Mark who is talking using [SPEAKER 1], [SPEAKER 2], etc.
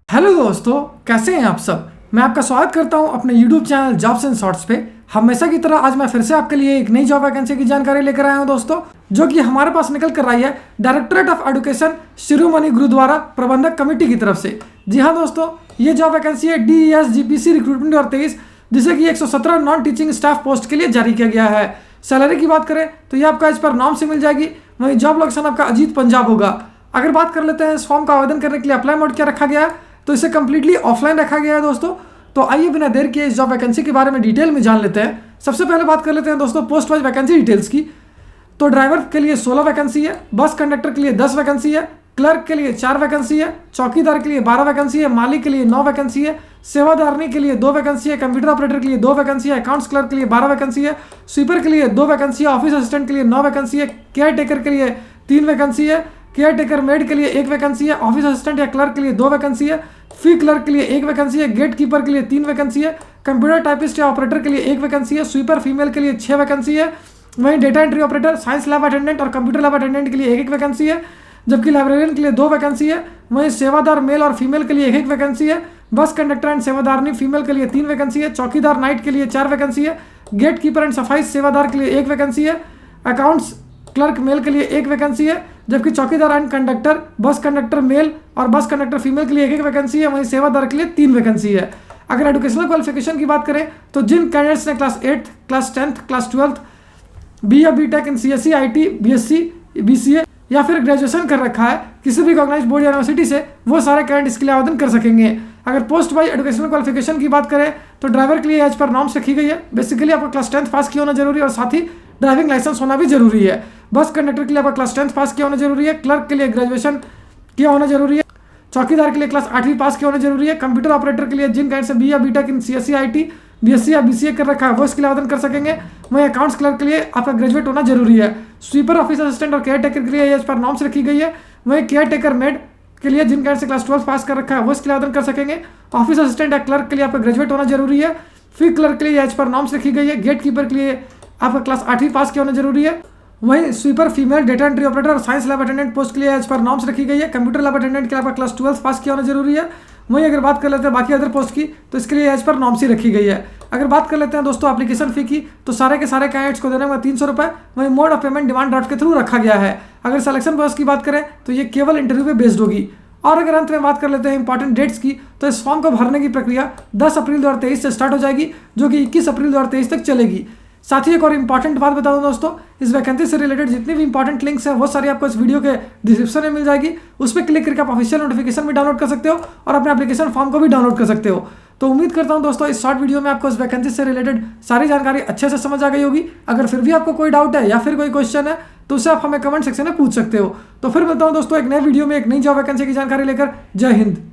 [SPEAKER 1] Hello दोस्तों, कैसे हैं आप सब। मैं आपका स्वागत करता हूं अपने YouTube channel jobs and shorts पे। हमेशा की तरह आज मैं फिर से आपके लिए एक नई जॉब वैकेंसी की जानकारी लेकर आया हूं दोस्तों, जो कि हमारे पास निकल कर आई है डायरेक्टरेट ऑफ एजुकेशन शिरोमणि गुरुद्वारा प्रबंधक कमेटी की तरफ से। जी हाँ दोस्तों, ये जॉब वैकेंसी है DES GPC रिक्रूटमेंट 2023, जिसे कि 117 नॉन टीचिंग स्टाफ पोस्ट के लिए जारी किया गया है। सैलरी की बात करें तो ये आपका एज पर नॉर्म से मिल जाएगी। वहीं जॉब लोकेशन आपका अजीत पंजाब होगा। अगर बात कर लेते हैं इस फॉर्म का आवेदन करने के लिए अप्लाई मोड क्या रखा गया है, तो इसे कंप्लीटली ऑफलाइन रखा गया है दोस्तों। तो आइए बिना देर किए इस जॉब वैकेंसी के बारे में डिटेल में जान लेते हैं। सबसे पहले बात कर लेते हैं दोस्तों पोस्ट वाइज वैकेंसी डिटेल्स की। तो ड्राइवर के लिए 16 वैकेंसी है, बस कंडक्टर के लिए 10 वैकेंसी है, क्लर्क के लिए 4 वैकेंसी है, चौकीदार के लिए 12 वैकेंसी है, मालिक के लिए 9 वैकेंसी है, सेवादारनी के लिए 2 वैकेंसी है, कंप्यूटर ऑपरेटर के लिए 2 वैकेंसी है, अकाउंट्स क्लर्क के लिए 12 वैकेंसी है, स्वीपर के लिए 2 वैकेंसी है, ऑफिस असिस्टेंट के लिए 9 वैकेंसी है, केयर टेकर के लिए 3 वैकेंसी है, केयर टेकर मेड के लिए 1 वैकेंसी है, ऑफिस असिस्टेंट या क्लर्क के लिए 2 वैकेंसी है, फी क्लर्क के लिए 1 वैकेंसी है, गेट कीपर के लिए 3 वैकेंसी है, कंप्यूटर टाइपिस्ट या ऑपरेटर के लिए 1 वैकेंसी है, स्वीपर फीमेल के लिए 6 वैकेंसी है। वहीं data entry operator, science lab attendant और कंप्यूटर लैब अटेंडेंट के लिए 1 वैकेंसी है, जबकि लाइब्रेरियन के लिए 2 वैकेंसी है। वहीं सेवादार मेल और फीमेल के लिए 1 वैकेंसी है, बस कंडक्टर एंड सेवादारनी फीमेल के लिए 3 वैकेंसी है, चौकीदार नाइट के लिए 4 वैकेंसी है, गेट कीपर एंड सफाई सेवादार के लिए 1 वैकेंसी है, अकाउंट्स क्लर्क मेल के लिए 1 वैकेंसी है, जबकि चौकीदार and conductor, bus conductor male और बस कंडक्टर फीमेल के लिए 1 वैकेंसी है। वहीं सेवादार के लिए 3 वैकेंसी है। अगर एजुकेशनल क्वालिफिकेशन की बात करें तो जिन कैंडिडेट्स ने क्लास 8, क्लास 10, क्लास 12 बी या BTech in CSE IT BSc BCA या फिर ग्रेजुएशन कर रखा है किसी भी ऑर्गेनाइज बोर्ड या यूनिवर्सिटी से, वो सारे कैंडिडेट इसके लिए आवेदन कर सकेंगे। अगर पोस्ट वाइज एजुकेशनल क्वालिफिकेशन की बात करें तो ड्राइवर के लिए एज पर नॉर्म्स रखी गई है। बेसिकली आपका क्लास 10 पास किया होना जरूरी है और साथ ही ड्राइविंग लाइसेंस होना भी जरूरी है। बस कंडक्टर के लिए आपका क्लास 10 पास किया होना जरूरी है, क्लर्क के लिए ग्रेजुएशन किया होना जरूरी है, चौकीदार के लिए क्लास 8वीं पास किया होना जरूरी है, कंप्यूटर ऑपरेटर के लिए जिन कैंडिडेट से बी या BTech in CSE IT BSc या BCA कर रखा है वो इसके लिए आवेदन कर सकेंगे। वहीं अकाउंट्स क्लर्क के लिए आपका ग्रेजुएट होना जरूरी है। स्वीपर ऑफिस असिस्टेंट और केयर टेकर के लिए एज पर नॉर्म्स रखी गई है। वहीं केयर टेकर मेड के लिए जिन कैंडिडेट से क्लास 12 पास कर रखा है वो इसके लिए आवेदन कर सकेंगे। ऑफिस असिस्टेंट या क्लर्क के लिए आपका ग्रेजुएट होना जरूरी है। फी क्लर्क के लिए एज पर नॉर्म्स रखी गई है। गेट कीपर के लिए आपका क्लास 8वीं पास किया होना जरूरी है। वहीं sweeper female, data entry operator और साइंस लैब अटेंडेंट पोस्ट के लिए एज पर नॉर्म्स रखी गई है। कंप्यूटर लैब अटेंडेंट के लिए आपका क्लास 12 पास किया होना जरूरी है। वहीं अगर बात कर लेते हैं बाकी अदर पोस्ट की तो इसके लिए एज पर नॉर्म्स ही रखी गई है। अगर बात कर लेते हैं दोस्तों एप्लीकेशन फी की तो सारे के सारे कैंडिडेट्स को देने में 300 रुपये। वहीं mode of payment demand draft के थ्रू रखा गया है। अगर सिलेक्शन प्रोसेस की बात करें तो ये केवल इंटरव्यू पे बेस्ड होगी। और अगर अंत में बात कर लेते हैं इंपॉर्टेंट डेट्स की तो इस फॉर्म को भरने की प्रक्रिया 10 अप्रैल 2023 से स्टार्ट हो जाएगी, जो कि 21 अप्रैल 2023 तक चलेगी। साथ ही एक और इंपॉर्टेंट बात बता दूं दोस्तों, इस वैकेंसी से रिलेटेड जितनी भी इंपॉर्टेंट लिंक्स हैं वो सारी आपको इस वीडियो के डिस्क्रिप्शन में मिल जाएगी। उस पर क्लिक करके आप ऑफिशियल नोटिफिकेशन भी डाउनलोड कर सकते हो और अपने एप्लीकेशन फॉर्म को भी डाउनलोड कर सकते हो। तो उम्मीद करता हूं दोस्तों इस शॉर्ट वीडियो में आपको इस वैकेंसी से रिलेटेड सारी जानकारी अच्छे से समझ आ गई होगी। अगर फिर भी आपको कोई डाउट है या फिर कोई क्वेश्चन है तो उसे आप हमें कमेंट सेक्शन में पूछ सकते हो। तो फिर मिलता हूं दोस्तों एक नए वीडियो में एक नई जॉब वैकेंसी की जानकारी लेकर। जय हिंद।